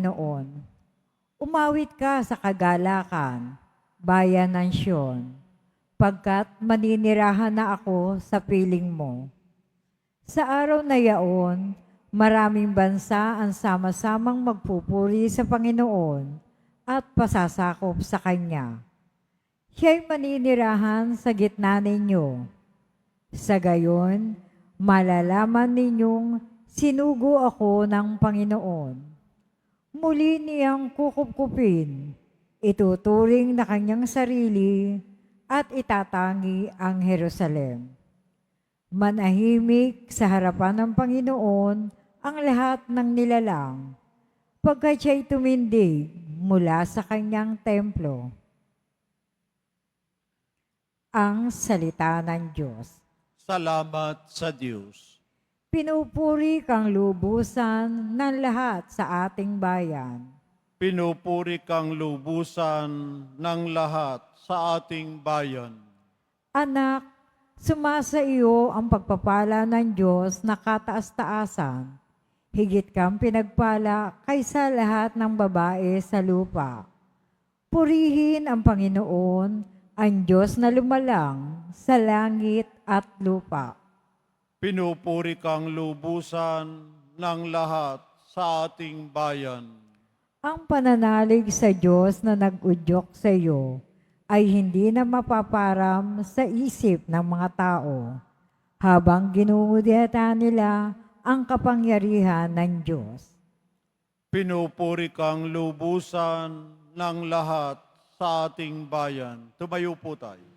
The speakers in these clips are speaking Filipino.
Noon. Umawit ka sa kagalakan, bayan ng Siyon, pagkat maninirahan na ako sa piling mo. Sa araw na yaon, maraming bansa ang sama-samang magpupuri sa Panginoon at pasasakop sa Kanya. Siya'y maninirahan sa gitna ninyo. Sa gayon, malalaman ninyong sinugo ako ng Panginoon. Muli niyang kukupkupin, ituturing na kanyang sarili at itatangi ang Jerusalem. Manahimik sa harapan ng Panginoon ang lahat ng nilalang, pagkat siya'y tumindig mula sa kanyang templo. Ang salita ng Diyos. Salamat sa Diyos. Pinupuri kang lubusan ng lahat sa ating bayan. Pinupuri kang lubusan ng lahat sa ating bayan. Anak, sumasa iyo ang pagpapala ng Diyos na kataas-taasan. Higit kang pinagpala kaysa lahat ng babae sa lupa. Purihin ang Panginoon, ang Diyos na lumalang sa langit at lupa. Pinupuri kang lubusan ng lahat sa ating bayan. Ang pananalig sa Diyos na nag-udyok sa iyo ay hindi na mapaparam sa isip ng mga tao habang ginuudyata nila ang kapangyarihan ng Diyos. Pinupuri kang lubusan ng lahat sa ating bayan. Tumayo po tayo.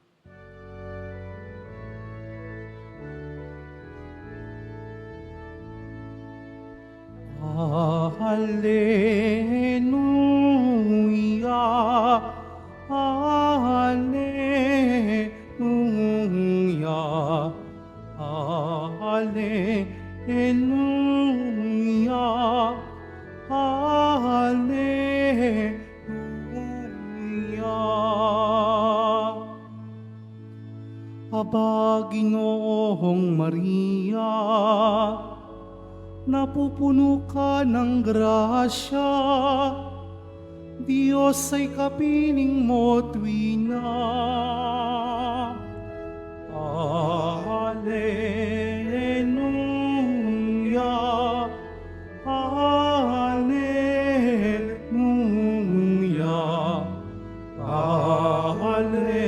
Alleluia, Alleluia, Alleluia, Alleluia. Aba, Ginoong Maria, napupuno ka ng grasya, Diyos ay kapiling mo tuwina. Alleluia, Alleluia, Alleluia, Alleluia.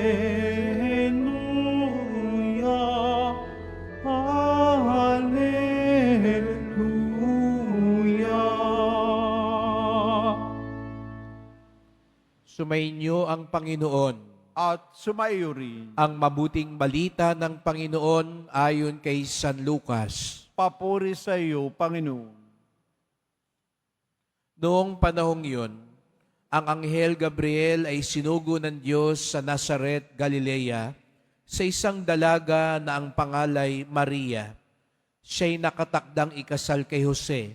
Sumainyo ang Panginoon. At sumayo rin. Ang mabuting balita ng Panginoon ayon kay San Lucas. Papuri sa iyo, Panginoon. Noong panahong iyon, ang anghel Gabriel ay sinugo ng Diyos sa Nazaret, Galilea, sa isang dalaga na ang pangalay Maria. Siya'y nakatakdang ikasal kay Jose,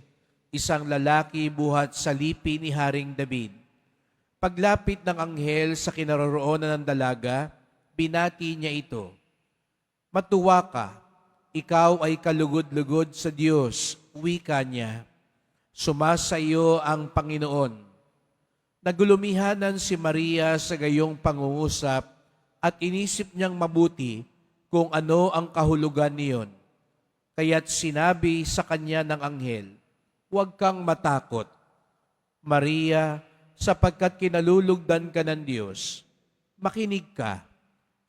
isang lalaki buhat sa lipi ni Haring David. Paglapit ng anghel sa kinaroroonan ng dalaga, binati niya ito. Matuwa ka, ikaw ay kalugod-lugod sa Diyos, wika niya. Sumasa iyo ang Panginoon. Nagulumihanan si Maria sa gayong pangungusap at inisip niyang mabuti kung ano ang kahulugan niyon. Kaya't sinabi sa kanya ng anghel, huwag kang matakot, Maria, sapagkat kinalulugdan ka ng Diyos. Makinig ka,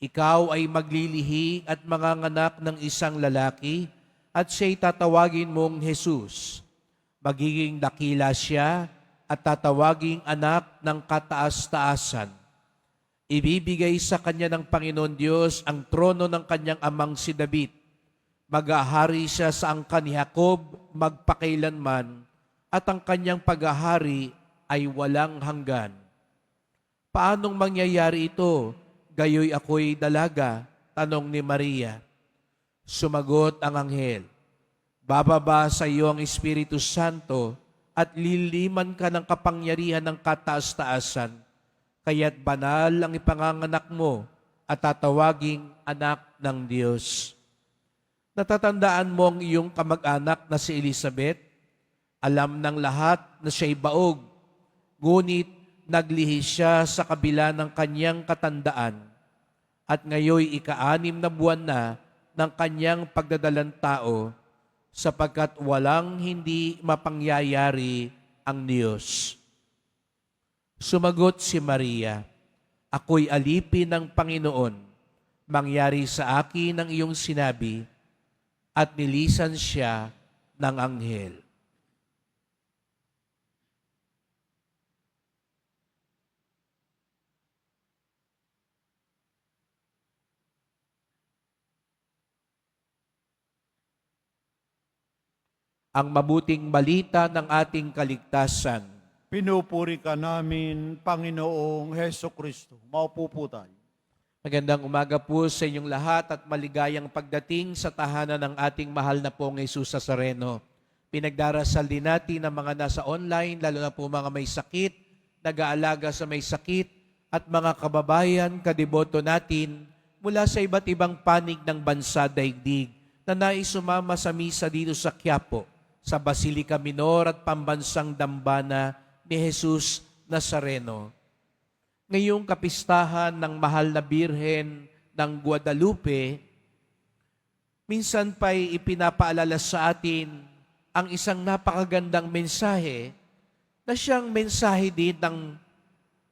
ikaw ay maglilihi at manganganak ng isang lalaki at siya'y tatawagin mong Jesus. Magiging dakila siya at tatawaging anak ng kataas-taasan. Ibibigay sa kanya ng Panginoon Diyos ang trono ng kanyang amang si David. Mag-ahari siya sa angkan ni Jacob magpakailanman at ang kanyang pag-ahari ay walang hanggan. Paanong mangyayari ito? Gayoy ako'y dalaga, tanong ni Maria. Sumagot ang anghel, bababa sa iyo ang Espiritu Santo at liliman ka ng kapangyarihan ng kataas-taasan, kaya't banal ang ipanganganak mo at tatawaging anak ng Diyos. Natatandaan mo ang iyong kamag-anak na si Elizabeth? Alam ng lahat na siya'y baog Ngunit naglihis siya sa kabila ng kanyang katandaan at ngayoy ika-6 na buwan na ng kanyang pagdadalang tao sapagkat walang hindi mapangyayari ang Diyos. Sumagot si Maria, "Ako'y alipin ng Panginoon. Mangyari sa akin ang iyong sinabi." At nilisan siya ng anghel. Ang mabuting balita ng ating kaligtasan. Pinupuri ka namin, Panginoong Heso Kristo. Maupo po tayo. Magandang umaga po sa inyong lahat at maligayang pagdating sa tahanan ng ating mahal na pong Jesus Nazareno. Pinagdarasal din natin ang mga nasa online, lalo na po mga may sakit, nag-aalaga sa may sakit, at mga kababayan, kadeboto natin mula sa iba't ibang panig ng bansa daigdig na nais sumama sa misa dito sa Quiapo, sa Basilica Minor at Pambansang Dambana ni Jesus Nazareno. Ngayong kapistahan ng mahal na Birhen ng Guadalupe, minsan pa'y ipinapaalala sa atin ang isang napakagandang mensahe na siyang mensahe din ng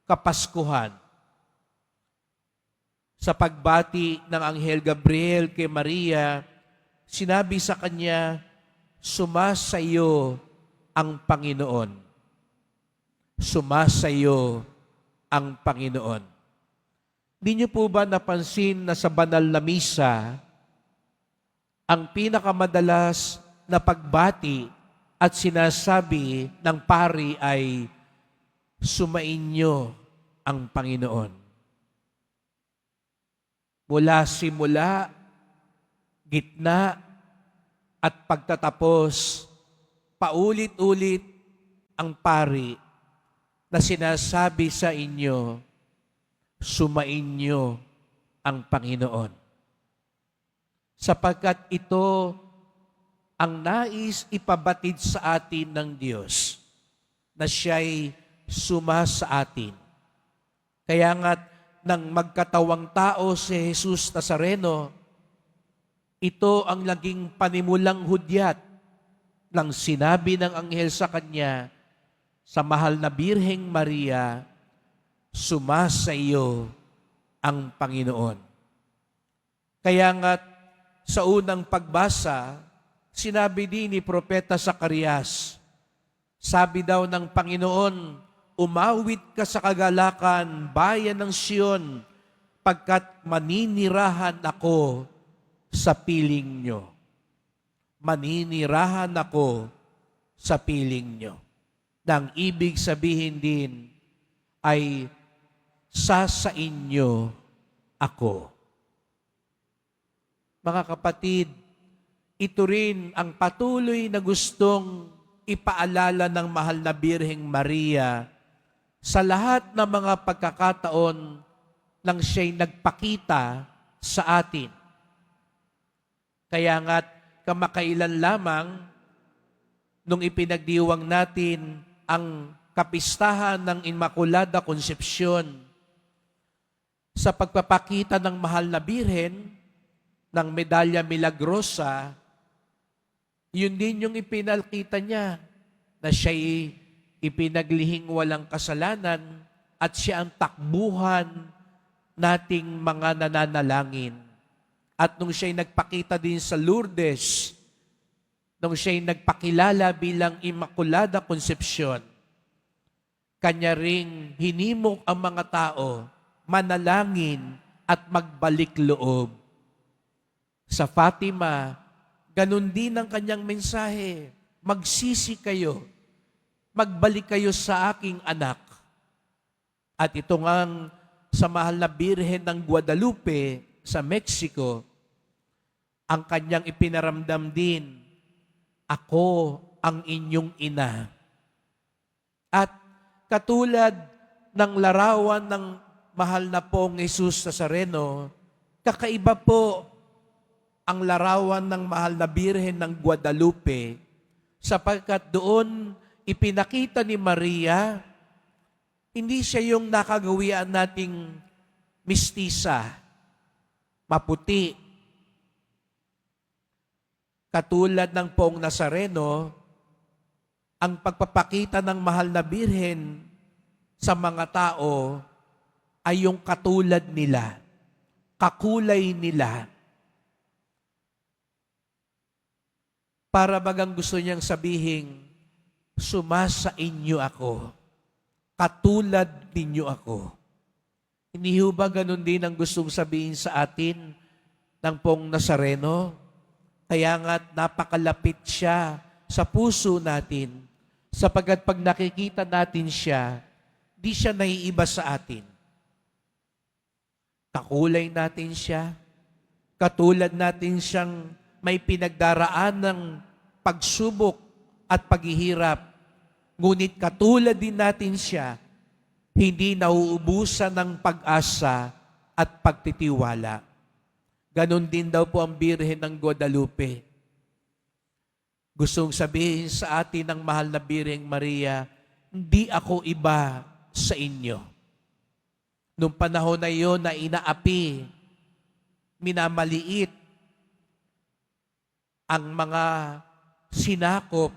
Kapaskuhan. Sa pagbati ng Anghel Gabriel kay Maria, sinabi sa kanya, "Sumasayo ang Panginoon." Sumasayo ang Panginoon. Di niyo po ba napansin na sa banal na misa, ang pinakamadalas na pagbati at sinasabi ng pari ay, "Sumainyo ang Panginoon." Mula simula, gitna, at pagtatapos, paulit-ulit ang pari na sinasabi sa inyo, "Sumainyo ang Panginoon." Sapagkat ito ang nais ipabatid sa atin ng Diyos, na siya'y suma sa atin. Kaya nga't nang magkatawang tao si Jesus Nazareno, ito ang naging panimulang hudyat ng sinabi ng anghel sa kanya, sa mahal na Birheng Maria, "Sumasa iyo ang Panginoon." Kaya nga't sa unang pagbasa, sinabi din ni Propeta Zacarias, sabi daw ng Panginoon, "Umawit ka sa kagalakan, bayan ng Siyon, pagkat maninirahan ako sa piling nyo." Maninirahan ako sa piling nyo. Nang ibig sabihin din ay sasain nyo ako. Mga kapatid, ito rin ang patuloy na gustong ipaalala ng mahal na Birheng Maria sa lahat ng mga pagkakataon nang siya'y nagpakita sa atin. Kaya nga't kamakailan lamang nung ipinagdiwang natin ang kapistahan ng Immaculada Concepcion, sa pagpapakita ng mahal na Birhen ng Medalya Milagrosa, yun din yung ipinakita niya na siya'y ipinaglihing walang kasalanan at siya ang takbuhan nating mga nananalangin. At nung siya'y nagpakita din sa Lourdes, nung siya'y nagpakilala bilang Immaculada Concepcion, kanya ring hinimok ang mga tao manalangin at magbalik loob. Sa Fatima, ganun din ang kanyang mensahe, "Magsisi kayo, magbalik kayo sa aking anak." At ito ngang sa mahal na Birhen ng Guadalupe sa Mexico, ang kanyang ipinaramdam din, "Ako ang inyong ina." At katulad ng larawan ng mahal na pong Jesus Nazareno, kakaiba po ang larawan ng mahal na Birhen ng Guadalupe, sapagkat doon ipinakita ni Maria Hindi siya yung nakagawian nating mistisa, maputi. Katulad ng Poong Nazareno, ang pagpapakita ng mahal na birhen sa mga tao ay yung katulad nila, kakulay nila. Para bagang gusto niyang sabihin, sumasa inyo ako, katulad ninyo ako. Hindi ho ba ganun din ang gustong sabihin sa atin ng Poong Nazareno? Kaya nga't napakalapit siya sa puso natin, sapagkat pag nakikita natin siya, di siya naiiba sa atin. Kakulay natin siya, katulad natin siyang may pinagdaraan ng pagsubok at paghihirap. Ngunit katulad din natin siya, hindi nauubusan ng pag-asa at pagtitiwala. Ganon din daw po ang Birhen ng Guadalupe. Gustong sabihin sa atin ng mahal na Birheng Maria, hindi ako iba sa inyo. Nung panahon na iyon na inaapi, minamaliit ang mga sinakop,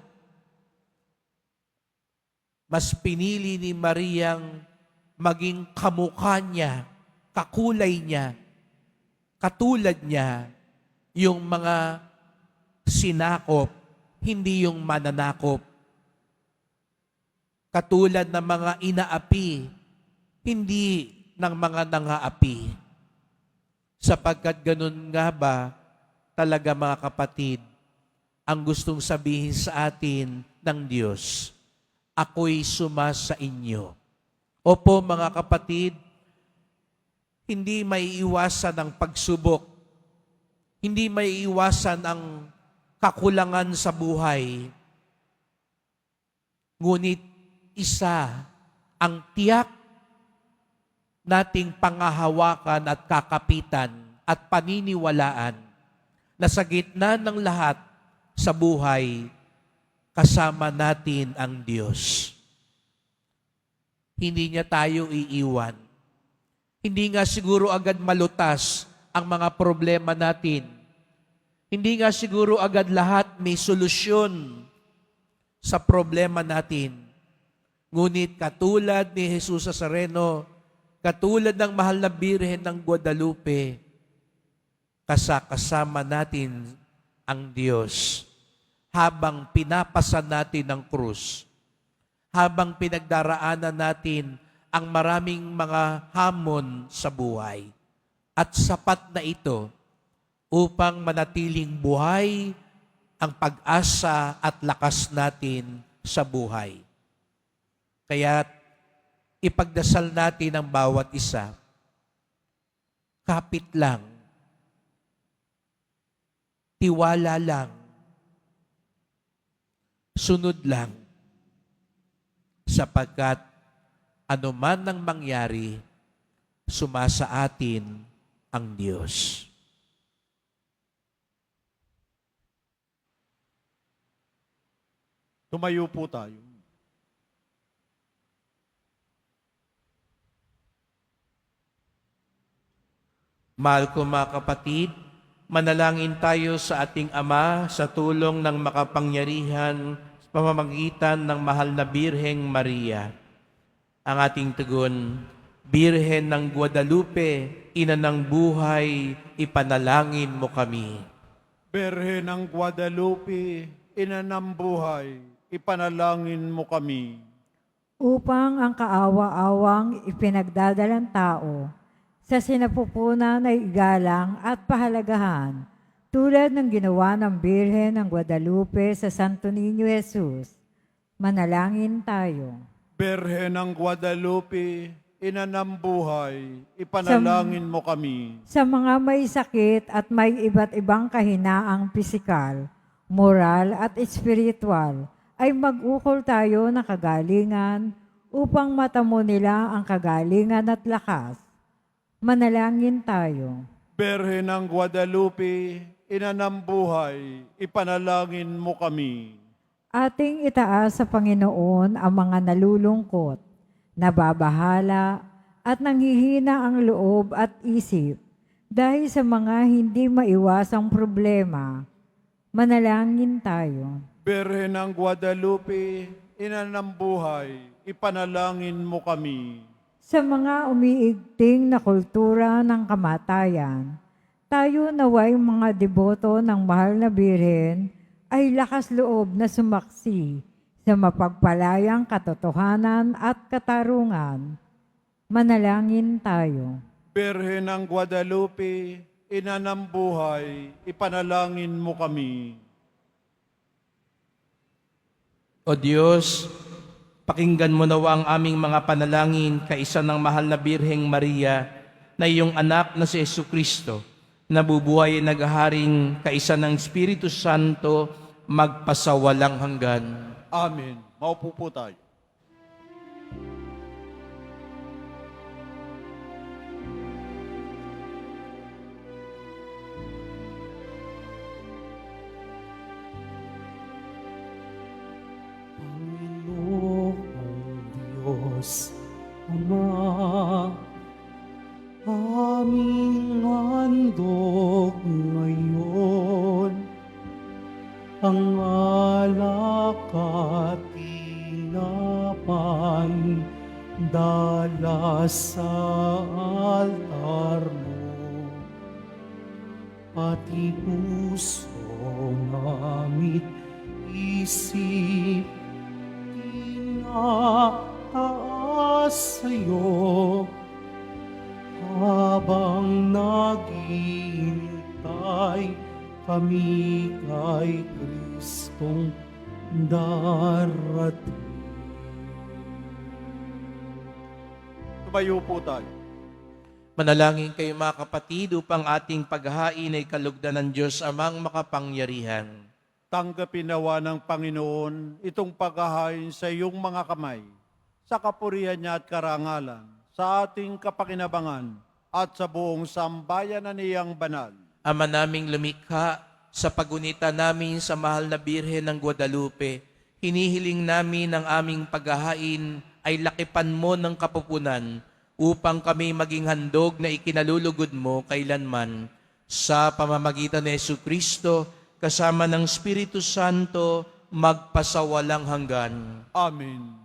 mas pinili ni Mariang maging kamukha niya, kakulay niya, katulad niya, yung mga sinakop, hindi yung mananakop. Katulad ng mga inaapi, hindi ng mga nangaapi. Sapagkat ganun nga ba talaga mga kapatid, ang gustong sabihin sa atin ng Diyos, ako'y sumasa inyo. Opo mga kapatid, hindi maiiwasan ang pagsubok. Hindi maiiwasan ang kakulangan sa buhay. Ngunit isa ang tiyak nating pangahawakan at kakapitan at paniniwalaan na sa gitna ng lahat sa buhay, kasama natin ang Diyos. Hindi niya tayo iiwan. Hindi nga siguro agad malutas ang mga problema natin. Hindi nga siguro agad lahat may solusyon sa problema natin. Ngunit katulad ni Jesus Nazareno, katulad ng mahal na Birhen ng Guadalupe, kasama natin ang Diyos habang pinapasan natin ang krus, habang pinagdaraanan natin ang maraming mga hamon sa buhay. At sapat na ito upang manatiling buhay ang pag-asa at lakas natin sa buhay. Kaya ipagdasal natin ang bawat isa. Kapit lang. Tiwala lang. Sunod lang. Sapagkat anuman ang mangyari, sumasa atin ang Diyos. Tumayo po tayo. Mahal ko mga kapatid, manalangin tayo sa ating Ama sa tulong ng makapangyarihan sa pamamagitan ng mahal na Birheng Maria. Ang ating tugon, Birhen ng Guadalupe, ina ng buhay, ipanalangin mo kami. Birhen ng Guadalupe, ina ng buhay, ipanalangin mo kami. Upang ang kaawa-awang ipinagdadalang tao sa sinapupunan ay igalang at pahalagahan, tulad ng ginawa ng Birhen ng Guadalupe sa Santo Niño Jesus. Manalangin tayo. Birhen ng Guadalupe, ina ng buhay, ipanalangin mo kami. Sa mga may sakit at may iba't ibang kahinaang pisikal, moral at espiritual, ay mag-ukol tayo ng kagalingan upang matamo nila ang kagalingan at lakas. Manalangin tayo. Birhen ng Guadalupe, ina ng buhay, ipanalangin mo kami. Ating itaas sa Panginoon ang mga nalulungkot, nababahala, at nanghihina ang loob at isip dahil sa mga hindi maiwasang problema. Manalangin tayo. Birhen ng Guadalupe, ina ng buhay, ipanalangin mo kami. Sa mga umiigting na kultura ng kamatayan, tayo naway mga deboto ng mahal na Birhen ay lakas loob na sumaksi sa mapagpalayang katotohanan at katarungan. Manalangin tayo. Birhen ng Guadalupe, ina ng buhay, ipanalangin mo kami. O Diyos, pakinggan mo nawa ang aming mga panalangin kaisa ng mahal na Birheng Maria na iyong anak na si Jesucristo, nabubuhay at naghaharing kaisa ng Espiritu Santo magpasawalang hanggan. Amen. Maupo po tayo. Panginoong Diyos, Ama, aming handog ngayon, ang alak at tinapay dala sa altar mo, pati puso namit isip tinataas sa'yo habang naghihintay kami kay Kristong darating. Tumayo po tayo. Manalangin kayo mga kapatid upang ating paghahain ay kalugdan ng Diyos amang makapangyarihan. Tanggapin nawa ng Panginoon itong paghahain sa iyong mga kamay, sa kapurihan niya at karangalan, sa ating kapakinabangan at sa buong sambayan na niyang banal. Ama naming lumikha, sa pagunita namin sa mahal na Birhen ng Guadalupe, hinihiling namin ang aming paghahain ay lakipan mo ng kapupunan upang kami maging handog na ikinalulugod mo kailanman sa pamamagitan ni Jesucristo kasama ng Espiritu Santo magpasawalang hanggan. Amen.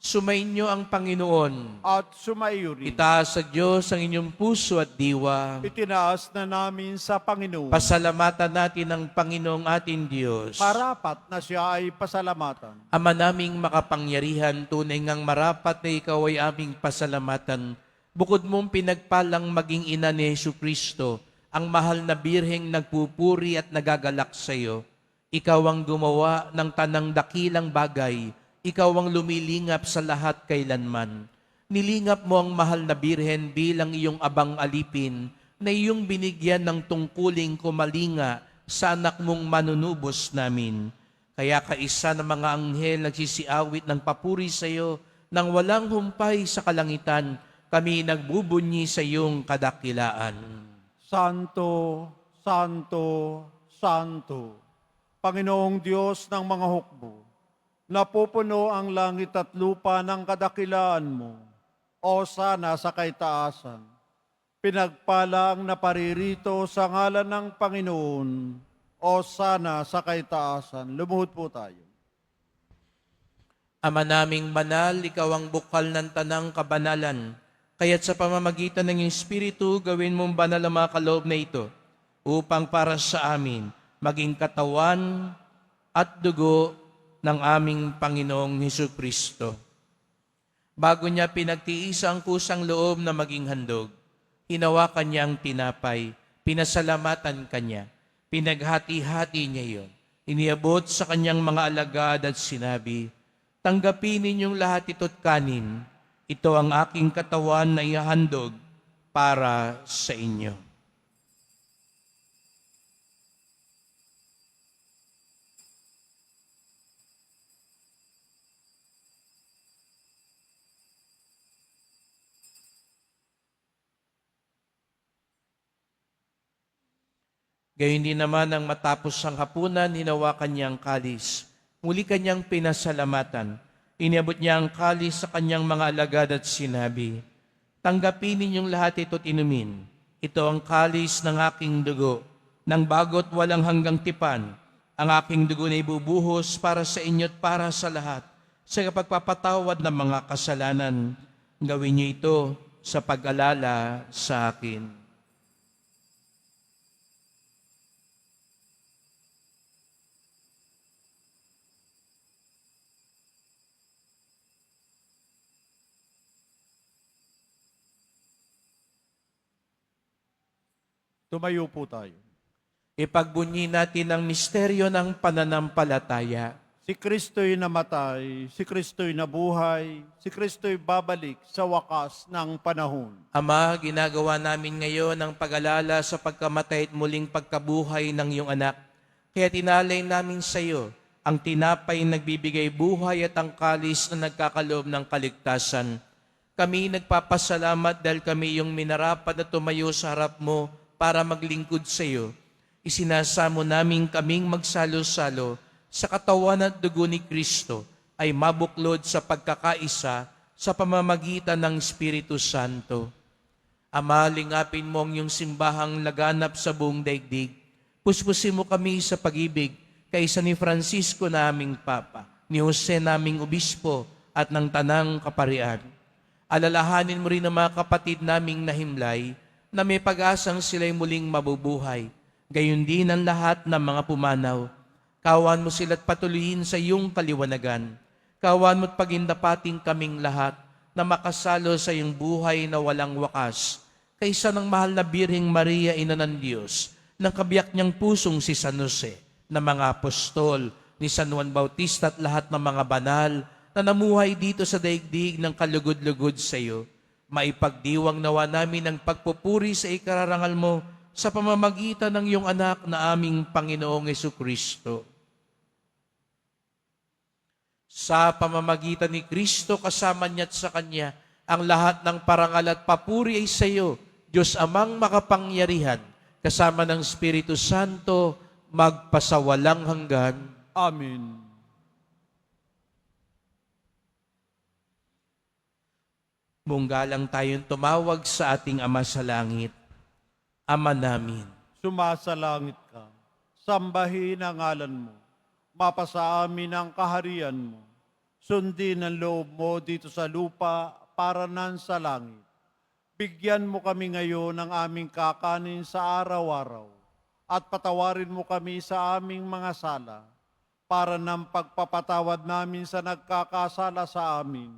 Sumainyo ang Panginoon. At sumaiyo rin. Itaas sa Diyos ang inyong puso at diwa. Itinaas na namin sa Panginoon. Pasalamatan natin ang Panginoong ating Diyos. Marapat na siya ay pasalamatan. Ama naming makapangyarihan, tunay ngang marapat na ikaw ay aming pasalamatan. Bukod mong pinagpalang maging ina ni Jesucristo, ang mahal na Birheng nagpupuri at nagagalak sa iyo. Ikaw ang gumawa ng tanang dakilang bagay. Ikaw ang lumilingap sa lahat kailanman. Nilingap mo ang mahal na Birhen bilang iyong abang alipin na iyong binigyan ng tungkuling kumalinga sa anak mong manunubos namin. Kaya kaisa ng mga anghel nagsisiawit ng papuri sa iyo nang walang humpay sa kalangitan, kami nagbubunyi sa iyong kadakilaan. Santo, Santo, Santo, Panginoong Diyos ng mga hukbo, napupuno ang langit at lupa ng kadakilaan mo, o sana sa kaitaasan. Pinagpala ang naparirito sa ngalan ng Panginoon, o sana sa kaitaasan. Lumuhod po tayo. Ama naming banal, ikaw ang bukal ng tanang kabanalan. Kaya't sa pamamagitan ng Espiritu, gawin mong banal ang mga kaloob na ito, upang para sa amin, maging katawan at dugo ng aming Panginoong Hesukristo. Bago niya pinagtiisa ang kusang loob na maging handog, hinawakan niya ang tinapay, pinasalamatan kanya, pinaghati-hati niya iyon, iniabot sa kanyang mga alagad at sinabi, tanggapin ninyong lahat ito't kanin, ito ang aking katawan na ihahandog para sa inyo. Gayon din naman nang matapos ang hapunan, hinawakan niya ang kalis. Muli kanyang pinasalamatan. Iniabot niya ang kalis sa kanyang mga alagad at sinabi, tanggapin ninyong lahat ito't inumin. Ito ang kalis ng aking dugo, ng bago't walang hanggang tipan. Ang aking dugo na ibubuhos para sa inyo at para sa lahat, sa pagpapatawad ng mga kasalanan. Gawin niyo ito sa pag-alala sa akin. Tumayo po tayo. Ipagbunyi natin ang misteryo ng pananampalataya. Si Kristo'y namatay, si Kristo'y nabuhay, si Kristo'y babalik sa wakas ng panahon. Ama, ginagawa namin ngayon ang pag-alala sa pagkamatay at muling pagkabuhay ng iyong anak. Kaya tinalay namin sa iyo ang tinapay nagbibigay buhay at ang kalis na nagkakaloob ng kaligtasan. Kami nagpapasalamat dahil kami yung minarapat na tumayo sa harap mo para maglingkod sa iyo. Isinasamo namin kaming magsalo-salo sa katawan at dugo ni Kristo ay mabuklod sa pagkakaisa sa pamamagitan ng Espiritu Santo. Ama, lingapin mo ang iyong simbahang laganap sa buong daigdig. Puspusin mo kami sa pag-ibig kaysa ni Francisco na aming Papa, ni Jose naming Obispo at ng Tanang Kaparian. Alalahanin mo rin ang mga kapatid naming nahimlay na may pag-asang sila'y muling mabubuhay. Gayon din ang lahat ng mga pumanaw. Kawan mo sila't patuloyin sa iyong kaliwanagan. Kawan mo't pagindapating kaming lahat na makasalo sa iyong buhay na walang wakas. Kaysa ng mahal na Birheng Maria, Ina ng Diyos, ng kabiyak niyang pusong si San Jose, na mga apostol, ni San Juan Bautista at lahat ng mga banal na namuhay dito sa daigdig ng kalugod-lugod sa iyo. Maipagdiwang nawa namin ang pagpupuri sa ikararangal mo sa pamamagitan ng iyong anak na aming Panginoong Jesucristo. Sa pamamagitan ni Kristo, kasama niya at sa Kanya, ang lahat ng parangal at papuri ay sa iyo, Diyos Amang makapangyarihan, kasama ng Espiritu Santo, magpasawalang hanggan. Amen. Munggalang tayong tumawag sa ating Ama sa Langit. Ama namin, Sumasalangit ka, sambahin ang ngalan mo, mapasa amin ang kaharian mo, sundin ang loob mo dito sa lupa para nan sa langit. Bigyan mo kami ngayon ng aming kakanin sa araw-araw, at patawarin mo kami sa aming mga sala, para ng pagpapatawad namin sa nagkakasala sa amin,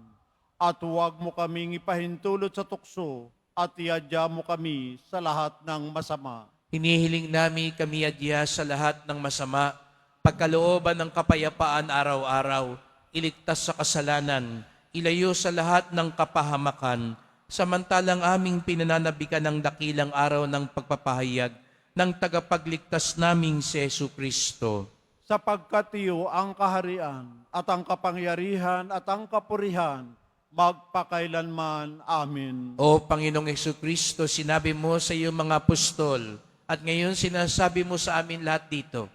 at huwag mo kaming ipahintulot sa tukso, at iadya mo kami sa lahat ng masama. hinihiling namin kami adya sa lahat ng masama, pagkalooban ng kapayapaan araw-araw, iligtas sa kasalanan, ilayo sa lahat ng kapahamakan, samantalang aming pinananabikan ng dakilang araw ng pagpapahayag ng tagapagligtas naming si Jesucristo. Sapagkat iyo ang kaharian, at ang kapangyarihan, at ang kapurihan, magpakailanman. Amen. O Panginoong Jesucristo, sinabi mo sa iyong mga apostol, at ngayon sinasabi mo sa amin lahat dito,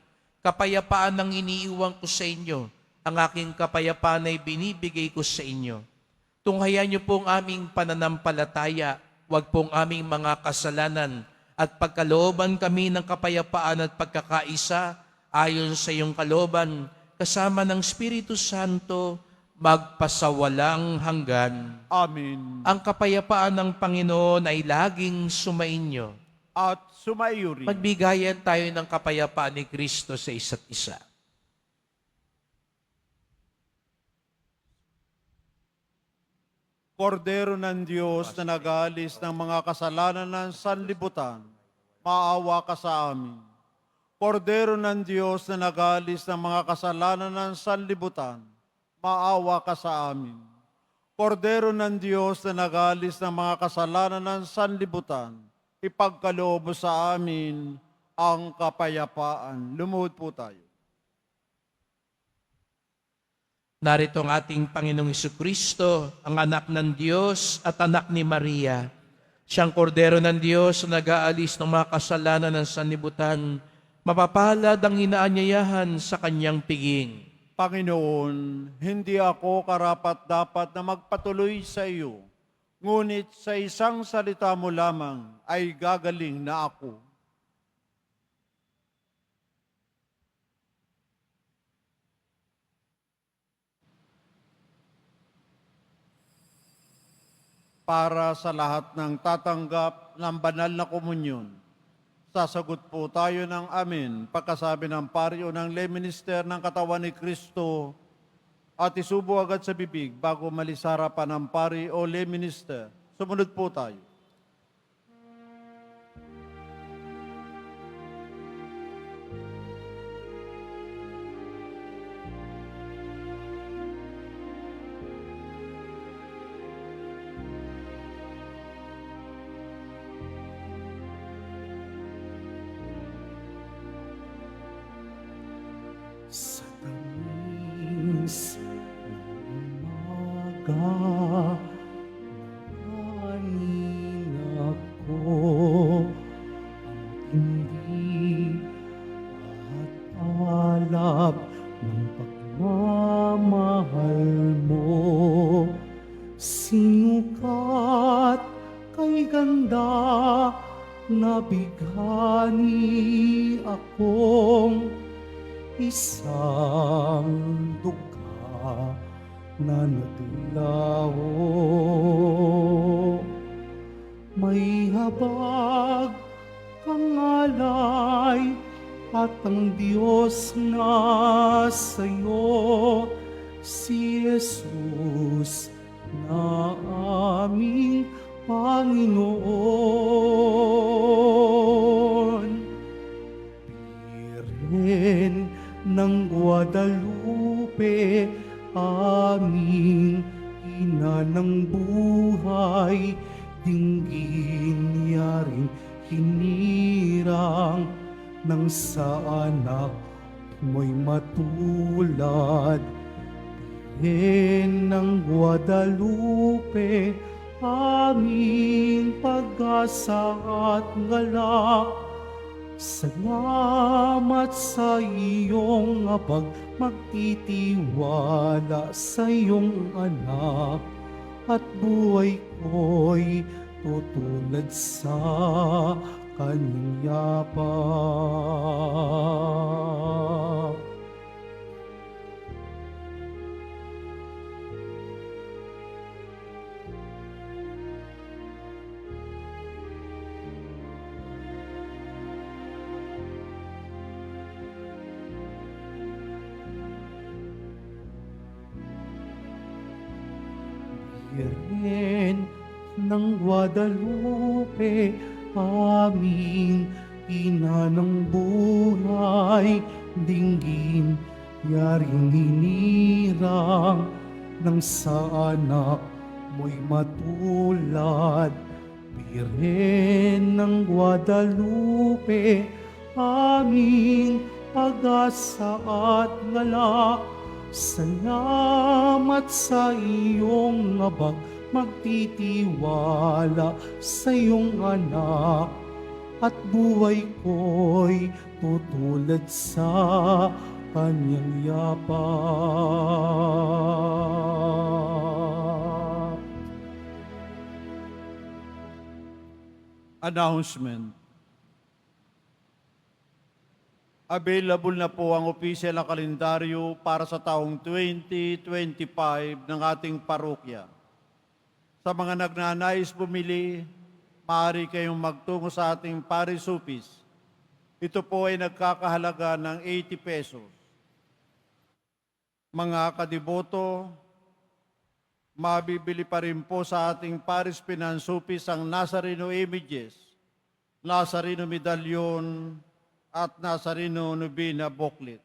kapayapaan ang iniiwan ko sa inyo, ang aking kapayapaan ay binibigay ko sa inyo. Tunghayan niyo pong aming pananampalataya, wag pong aming mga kasalanan, at pagkalooban kami ng kapayapaan at pagkakaisa, ayon sa iyong kalooban, kasama ng Espiritu Santo, magpasawalang hanggan. Amen. Ang kapayapaan ng Panginoon ay laging sumainyo. At sumaiyo rin. Magbigayan tayo ng kapayapaan ni Kristo sa isa't isa. Kordero ng Diyos na nag-aalis ng mga kasalanan ng sanlibutan, maawa ka sa amin. Kordero ng Diyos na nag-aalis ng mga kasalanan ng sanlibutan, maawa ka sa amin. Kordero ng Diyos na nag-aalis ng mga kasalanan ng sanlibutan, ipagkaloob mo sa amin ang kapayapaan. Lumuhod po tayo. Narito ang ating Panginoong Jesucristo, ang anak ng Diyos at anak ni Maria. Siyang kordero ng Diyos na nag-aalis ng mga kasalanan ng sanlibutan, mapapalad ang inaanyayahan sa kanyang piging. Panginoon, hindi ako karapat-dapat na magpatuloy sa iyo, ngunit sa isang salita mo lamang ay gagaling na ako. Para sa lahat ng tatanggap ng banal na komunyon, sasagot po tayo ng amin pagkasabi ng pari o ng lay minister ng katawan ni Kristo at isubo agad sa bibig bago malisara pa ng pari o lay minister. Sumunod po tayo. Sa tamis ng umaga, nangangin ako ang tindi at alab ng pagmamahal mo. Sinukat kay ganda, nabighani akong isang duka na naglaho. May habag kang alay at ang Diyos na sa'yo, si Jesus na aming Panginoon. Birhen ng Guadalupe, aming ina ng buhay, dinggin niya rin hinirang ng sa anak mo'y matulad. Birhen ng Guadalupe, aming pag-asa at galak, salamat sa iyong abag, magtitiwala sa iyong anak, at buhay ko'y tutulad sa kanyang yapak. Birhen ng Guadalupe, aming ina ng buhay, dinggin yaring hinirang ng sa anak mo'y matulad. Birhen ng Guadalupe, aming pag-asa at galak, salamat sa iyong abag, magtitiwala sa iyong anak, at buhay ko'y tutulad sa kanyang yapak. Announcement. Available na po ang official na kalendaryo para sa taong 2025 ng ating parokya. Sa mga nagnanais bumili, maaari kayong magtungo sa ating parish office. Ito po ay nagkakahalaga ng 80 pesos. Mga kadiboto, mabibili pa rin po sa ating parish finance office ang Nazareno images, Nazareno medallion, at Nazareno Novena booklet.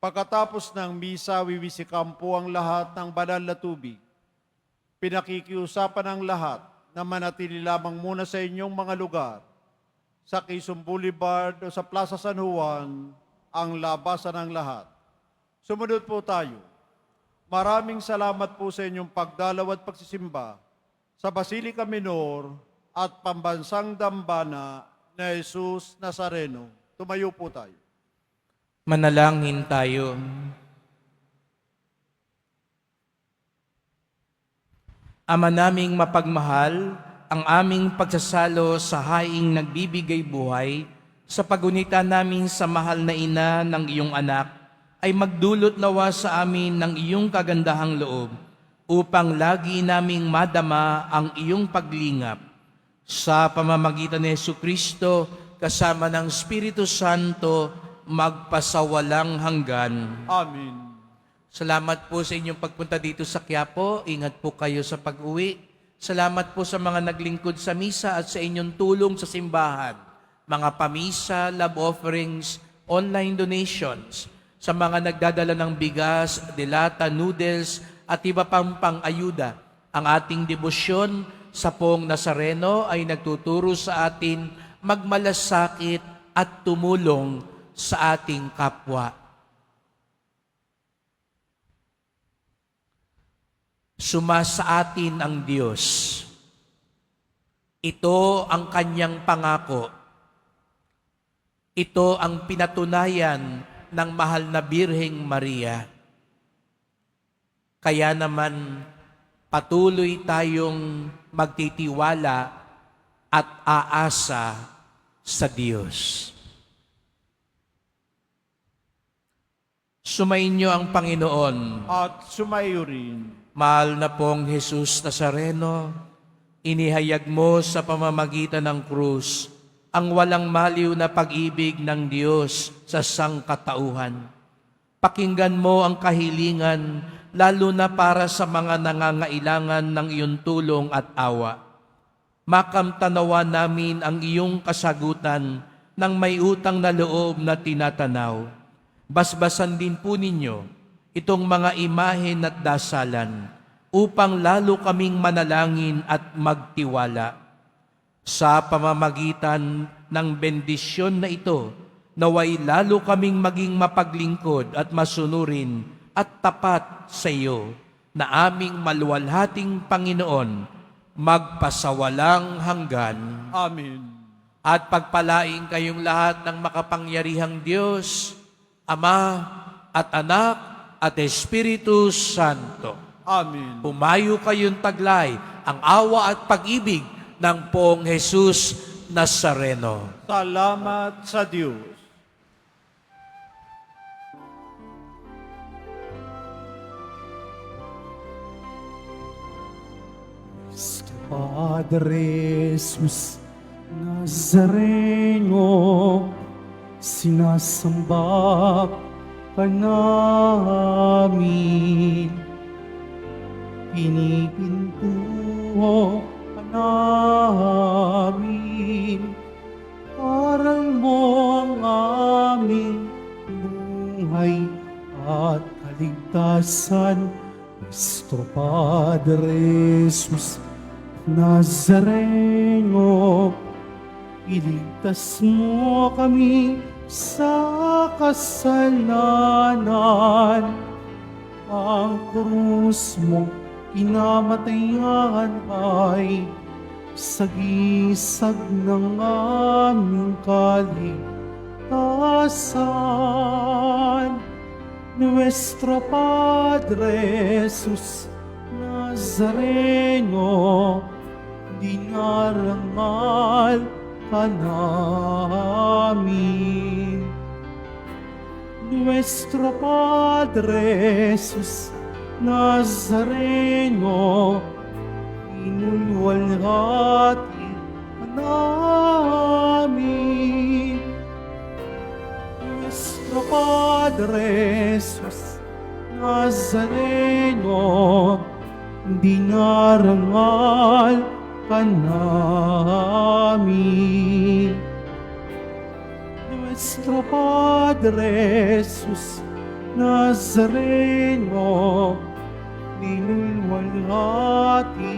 Pagkatapos ng misa, wiwisikan po ang lahat ng banal na tubig. Pinakikiusapan ang lahat na manatili lamang muna sa inyong mga lugar. Sa Quezon Boulevard o sa Plaza San Juan, ang labasan ng lahat. Sumunod po tayo. Maraming salamat po sa inyong pagdalaw at pagsisimba sa Basilica Minor at Pambansang Dambana na Jesus Nazareno. Tumayo po tayo. Manalangin tayo. Ama naming mapagmahal, ang aming pagsasalo sa haing nagbibigay buhay sa pagunita namin sa mahal na ina ng iyong anak ay magdulot nawa sa amin ng iyong kagandahang loob upang lagi naming madama ang iyong paglingap. Sa pamamagitan ni Jesucristo kasama ng Espiritu Santo magpasawalang hanggan. Amen. Salamat po sa inyong pagpunta dito sa Quiapo. Ingat po kayo sa pag-uwi. Salamat po sa mga naglingkod sa misa at sa inyong tulong sa simbahan. Mga pamisa, love offerings, online donations, sa mga nagdadala ng bigas, delata, noodles, at iba pang pang-ayuda. Ang ating debosyon sa Poong Nazareno ay nagtuturo sa atin magmalasakit at tumulong sa ating kapwa. Sumasa atin ang Diyos. Ito ang kanyang pangako. Ito ang pinatunayan ng mahal na Birheng Maria. Kaya naman patuloy tayong magtitiwala at aasa sa Diyos. Sumainyo ang Panginoon. At sumayo rin. Mahal na pong Jesus Nazareno, inihayag mo sa pamamagitan ng krus ang walang maliw na pag-ibig ng Diyos sa sangkatauhan. Pakinggan mo ang kahilingan, lalo na para sa mga nangangailangan ng iyong tulong at awa. Makamtanawa namin ang iyong kasagutan ng may utang na loob na tinatanaw. Basbasan din po ninyo itong mga imahen at dasalan upang lalo kaming manalangin at magtiwala. Sa pamamagitan ng bendisyon na ito, naway lalo kaming maging mapaglingkod at masunurin at tapat sa iyo na aming maluwalhating Panginoon, magpasawalang hanggan. Amen. At pagpalain kayong lahat ng makapangyarihang Diyos, Ama at Anak at Espiritu Santo. Amen. Pumayo kayong taglay ang awa at pag-ibig ng Poong Jesus Nazareno. Salamat sa Diyos. Padre Jesus Nazareno, sinasamba ka namin. Pinipinto ka namin. Aral mo ang aming buhay at kaligtasan. Nuestro Padre Jesus Nazareno, iligtas mo kami sa kasalanan. Ang krus mo kinamatayan ay sagisag ng aming kaligtasan. Nuestro Padre Jesus Nazareno, dinarangal ka namin. Nuestro Padre Jesus Nazareno, inulwalhati ka namin. Nuestro Padre Jesus Nazareno, dinarangal ka namin. Nuestro Padre Jesus Nazareno, dinulwalhati